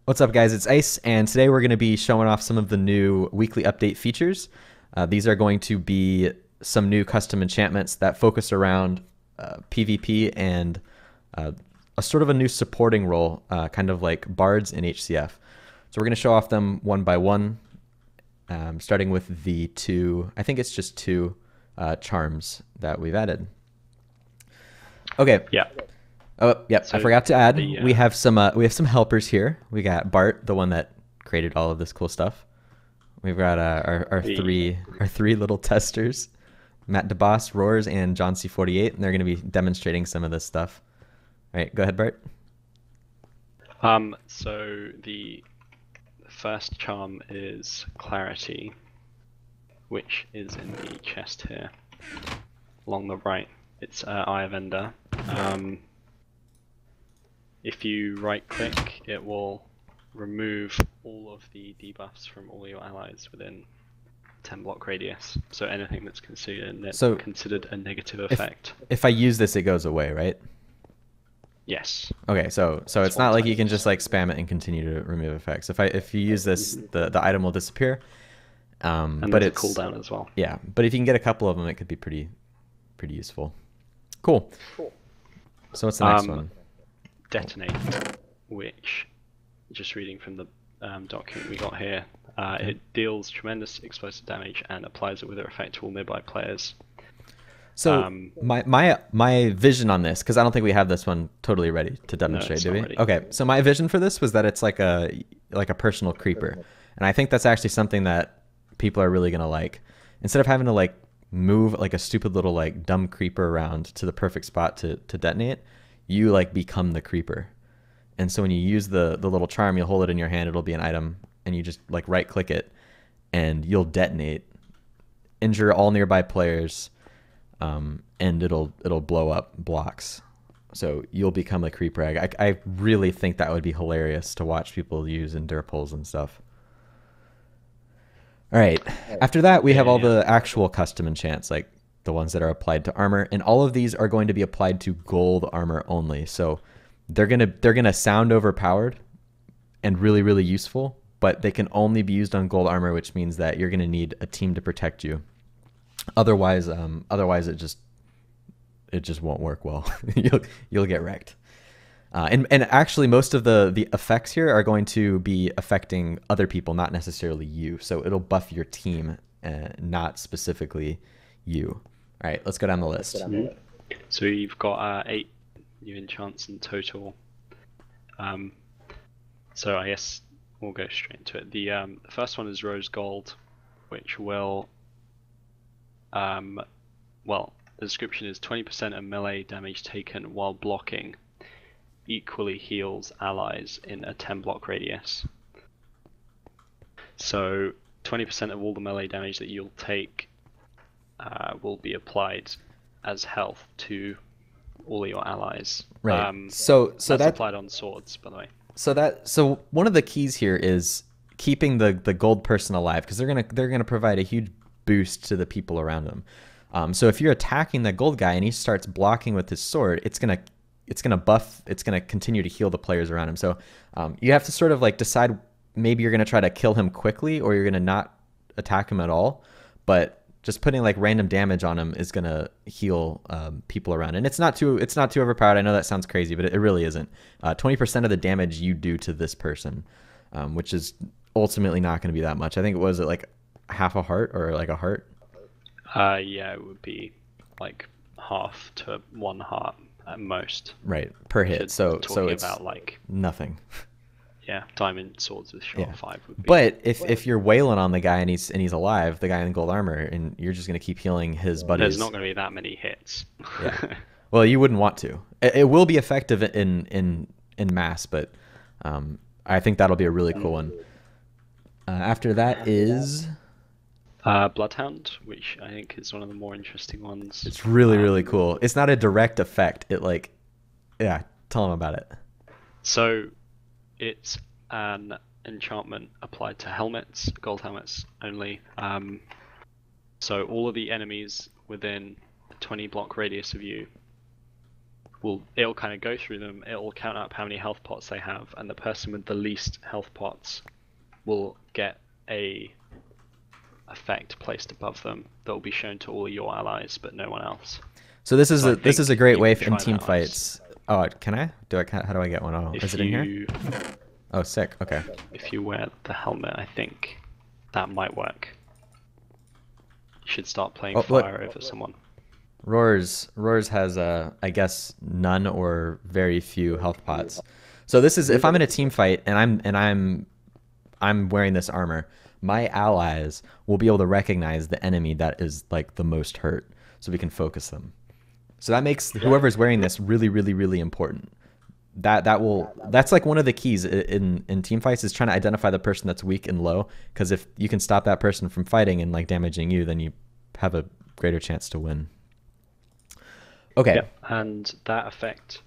What's up, guys? It's Ice, and today we're going to be showing off some of the new weekly update features. These are going to be some new custom enchantments that focus around PvP and a sort of a new supporting role, kind of like bards in HCF. So we're going to show off them one by one, starting with the two, I think it's just two charms that we've added. Okay. Yeah. Oh, yep. So I forgot to add. the, we have some helpers here. We got Bart, the one that created all of this cool stuff. We've got our three little testers, Matt DeBoss, Roars, and John C48, and they're going to be demonstrating some of this stuff. All right, go ahead, Bart. So the first charm is Clarity, which is in the chest here, along the right. It's Eye of Ender. If you right-click, it will remove all of the debuffs from all your allies within 10 block radius. So anything that's considered a negative effect. If I use this, it goes away, right? Yes. Okay, so it's not like you can just like spam it and continue to remove effects. If you use this, the item will disappear. And but it's it's a cooldown as well. Yeah, but if you can get a couple of them, it could be pretty useful. Cool. So what's the next one? Detonate, which, just reading from the document we got here, it deals tremendous explosive damage and applies it with effect to all nearby players. So my vision on this, because I don't think we have this one totally ready to demonstrate, do we? Ready. Okay, so my vision for this was that it's like a personal creeper, and I think that's actually something that people are really gonna like. Instead of having to like move like a stupid little like dumb creeper around to the perfect spot to detonate, you like become the creeper. And so when you use the little charm, you'll hold it in your hand, it'll be an item, and you just like right click it and you'll detonate, injure all nearby players, and it'll blow up blocks. So you'll become a creeper. I really think that would be hilarious to watch people use in Durpulls and stuff. All right. After that, we have all the actual custom enchants, like the ones that are applied to armor, and all of these are going to be applied to gold armor only. So they're gonna sound overpowered and really useful, but they can only be used on gold armor, which means that you're gonna need a team to protect you. Otherwise it just won't work well. you'll get wrecked. And actually, most of the effects here are going to be affecting other people, not necessarily you. So it'll buff your team, not specifically you. All right, let's go down the list. So you've got 8 new enchants in total. So I guess we'll go straight into it. The first one is Rose Gold, which will, well, the description is 20% of melee damage taken while blocking equally heals allies in a 10 block radius. So 20% of all the melee damage that you'll take will be applied as health to all your allies. Right. So that's that applied on swords, by the way. So one of the keys here is keeping the gold person alive, because they're gonna provide a huge boost to the people around them. So if you're attacking the gold guy and he starts blocking with his sword, it's gonna continue to heal the players around him. So you have to sort of like decide, maybe you're gonna try to kill him quickly or you're gonna not attack him at all. But just putting like random damage on him is gonna heal people around, and it's not too overpowered. I know that sounds crazy, but it really isn't. 20% of the damage you do to this person, which is ultimately not going to be that much. I think it was like half a heart or like a heart. Yeah, it would be like half to 1 heart at most. Right, per hit. So it's about like nothing. Yeah, diamond swords with short 5 would be. But if you're wailing on the guy and he's alive, the guy in gold armor, and you're just gonna keep healing his buddies. There's not gonna be that many hits. Yeah. Well, you wouldn't want to. It will be effective in mass, but I think that'll be a really cool one. After that is Bloodhound, which I think is one of the more interesting ones. It's really cool. It's not a direct effect. It like, yeah. Tell them about it. So it's an enchantment applied to helmets, gold helmets only. So all of the enemies within a 20 block radius of you it'll kind of go through them. It'll count up how many health pots they have, and the person with the least health pots will get a effect placed above them that will be shown to all your allies, but no one else. So this is a great way in team fights. Oh, can I? How do I get one? Oh, is it in here? Oh, sick. Okay. If you wear the helmet, I think that might work. You should start playing fire over someone. Roars has I guess none or very few health pots. So this is if I'm in a team fight and I'm wearing this armor, my allies will be able to recognize the enemy that is like the most hurt, so we can focus them. So that makes whoever's wearing this really, really, really important. That's like one of the keys in team fights, is trying to identify the person that's weak and low, because if you can stop that person from fighting and like damaging you, then you have a greater chance to win. Okay. Yep. And that effect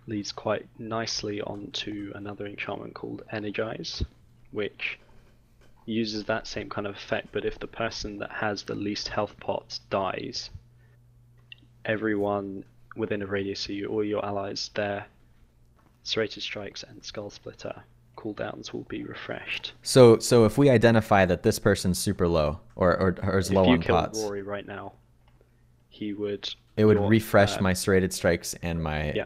leads quite nicely onto another enchantment called Energize, which uses that same kind of effect, but if the person that has the least health pots dies, everyone within a radius of you, all your allies, their serrated strikes and skull splitter cooldowns will be refreshed. So if we identify that this person's super low or is low on pots, if you kill Rory right now, it would refresh my serrated strikes and my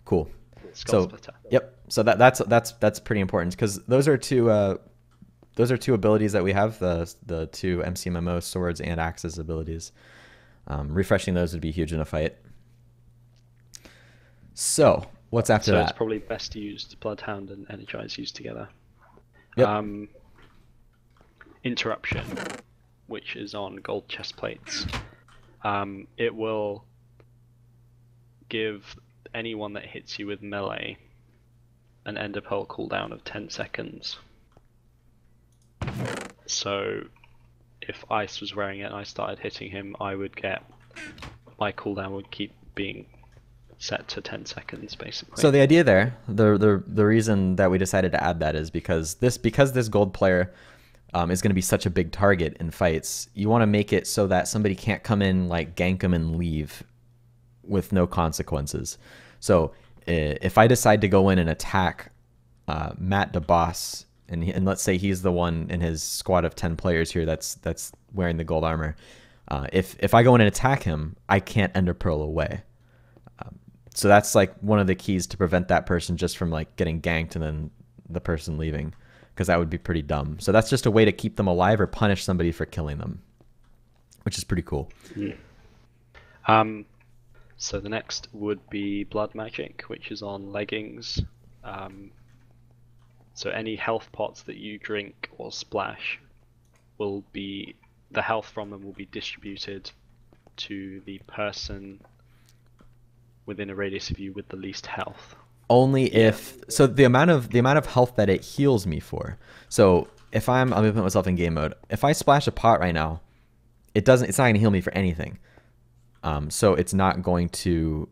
cool skull splitter. Yep. So that's pretty important, because those are two abilities that we have, the two MCMMO swords and axes abilities. Refreshing those would be huge in a fight. So what's after that? So it's probably best to use Bloodhound and Energize used together. Yep. Interruption, which is on gold chest plates. It will give anyone that hits you with melee an Ender Pearl cooldown of 10 seconds. So if Ice was wearing it and I started hitting him, I would get, my cooldown would keep being set to 10 seconds basically. So the idea there, the reason that we decided to add that is because this gold player is going to be such a big target in fights, you want to make it so that somebody can't come in, like gank him and leave with no consequences. So if I decide to go in and attack Matt DeBoss, and let's say he's the one in his squad of 10 players here that's wearing the gold armor, if I go in and attack him, I can't Ender Pearl away. So that's like one of the keys to prevent that person just from like getting ganked and then the person leaving, because that would be pretty dumb. So that's just a way to keep them alive or punish somebody for killing them, which is pretty cool. Yeah. So the next would be Blood Magic, which is on leggings. So any health pots that you drink or splash will be, the health from them will be distributed to the person within a radius of you with the least health. Only if, so the amount of health that it heals me for. So if I'm gonna put myself in game mode, if I splash a pot right now, it's not gonna heal me for anything. So it's not going to.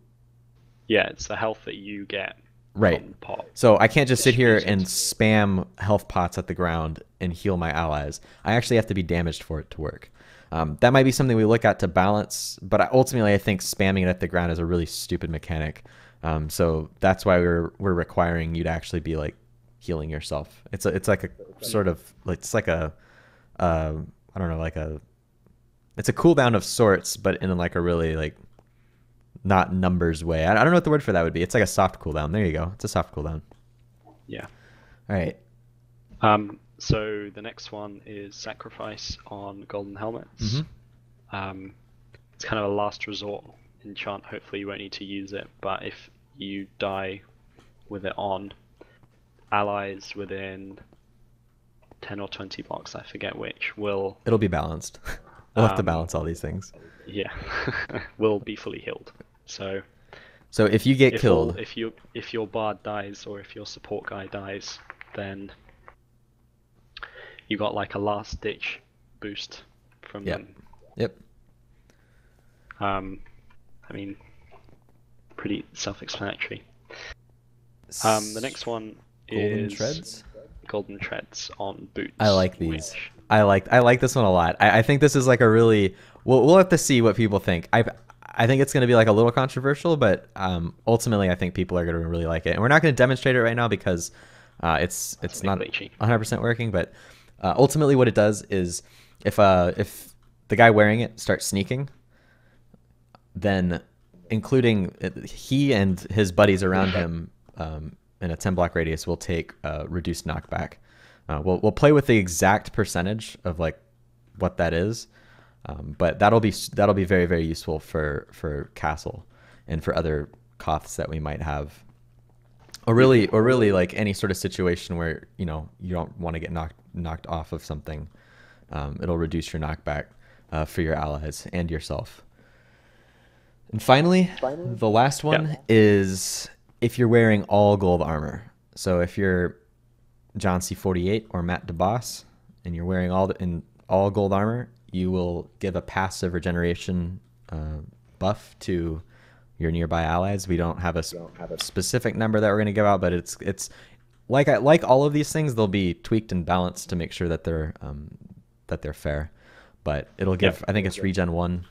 Yeah, it's the health that you get. Right. From the pot. So I can't just sit here and spam health pots at the ground and heal my allies. I actually have to be damaged for it to work. That might be something we look at to balance, but ultimately I think spamming it at the ground is a really stupid mechanic. So that's why we're requiring you to actually be like healing yourself. It's like a sort of, it's like a I don't know, like it's a cooldown of sorts, but in like a really like not numbers way. I don't know what the word for that would be. It's like a soft cooldown. There you go. It's a soft cooldown. Yeah. All right. So the next one is Sacrifice on golden helmets. Mm-hmm. It's kind of a last resort enchant. Hopefully you won't need to use it, but if you die with it on, allies within 10 or 20 blocks, I forget which, it'll be balanced. We'll have to balance all these things. Yeah. Will be fully healed. So if you get killed, if your bard dies or if your support guy dies, then you got like a last ditch boost from them. Yep. I mean, pretty self-explanatory. The next one is Golden Treads on boots. I like these. I like this one a lot. I think this is like a really. We'll have to see what people think. I think it's going to be like a little controversial, but ultimately I think people are going to really like it. And we're not going to demonstrate it right now because it's not 100% working. But ultimately, what it does is if the guy wearing it starts sneaking, then including he and his buddies around him in a 10 block radius will take reduced knockback. We'll play with the exact percentage of like what that is, but that'll be very, very useful for castle and for other Koths that we might have, or really like any sort of situation where you don't want to get knocked off of something. It'll reduce your knockback for your allies and yourself. And finally, the last one is if you're wearing all gold armor. So if you're John C48 or Matt DeBoss and you're wearing all gold armor, you will give a passive regeneration buff to your nearby allies. We don't have a specific number that we're going to give out, but it's like all of these things, they'll be tweaked and balanced to make sure that they're fair. But it'll give, I think it's regen 1.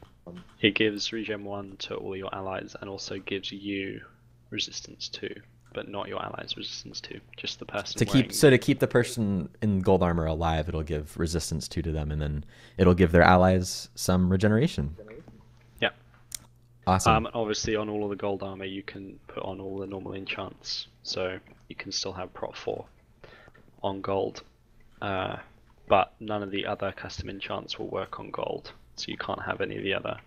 It gives regen 1 to all your allies and also gives you resistance 2, but not your allies resistance 2, just the person to keep the person in gold armor alive. It'll give resistance 2 to them, and then it'll give their allies some regeneration. Yeah, awesome. Obviously on all of the gold armor you can put on all the normal enchants, so you can still have prot 4 on gold, but none of the other custom enchants will work on gold, so you can't have any of the other.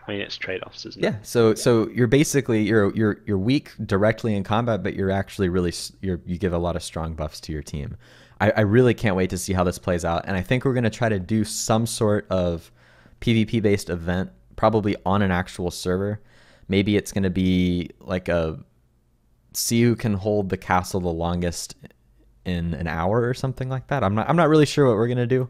I mean, it's trade-offs, isn't it? Yeah. So you're basically you're weak directly in combat, but you're actually you give a lot of strong buffs to your team. I really can't wait to see how this plays out, and I think we're going to try to do some sort of PvP based event, probably on an actual server. Maybe it's going to be like see who can hold the castle the longest in an hour or something like that. I'm not really sure what we're going to do.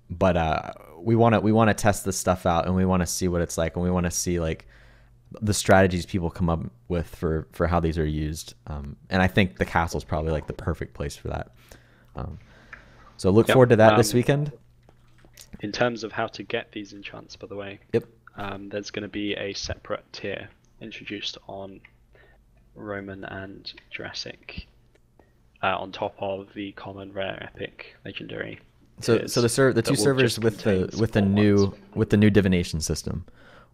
But we want to test this stuff out, and we want to see what it's like, and we want to see like the strategies people come up with for how these are used. And I think the castle is probably like the perfect place for that. So look forward to that this weekend. In terms of how to get these enchants, by the way, there's going to be a separate tier introduced on Roman and Jurassic, on top of the common, rare, epic, legendary. So the two servers with the new divination system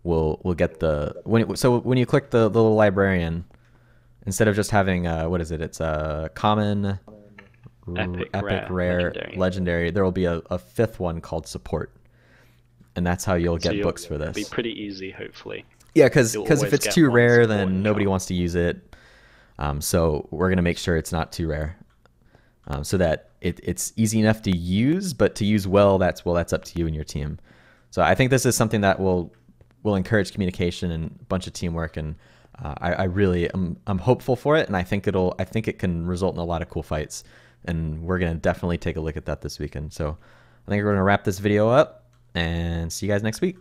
will get when you click the little librarian, instead of just having it's a common, epic, rare, legendary, there will be a fifth one called support, and that's how you'll get books for this. It'll be pretty easy, hopefully. Yeah, because if it's too rare, then nobody wants to use it. So we're gonna make sure it's not too rare. So that it's easy enough to use, but to use well, that's up to you and your team. So I think this is something that will encourage communication and a bunch of teamwork, and I really I'm hopeful for it, and I think it can result in a lot of cool fights, and we're gonna definitely take a look at that this weekend. So I think we're gonna wrap this video up and see you guys next week.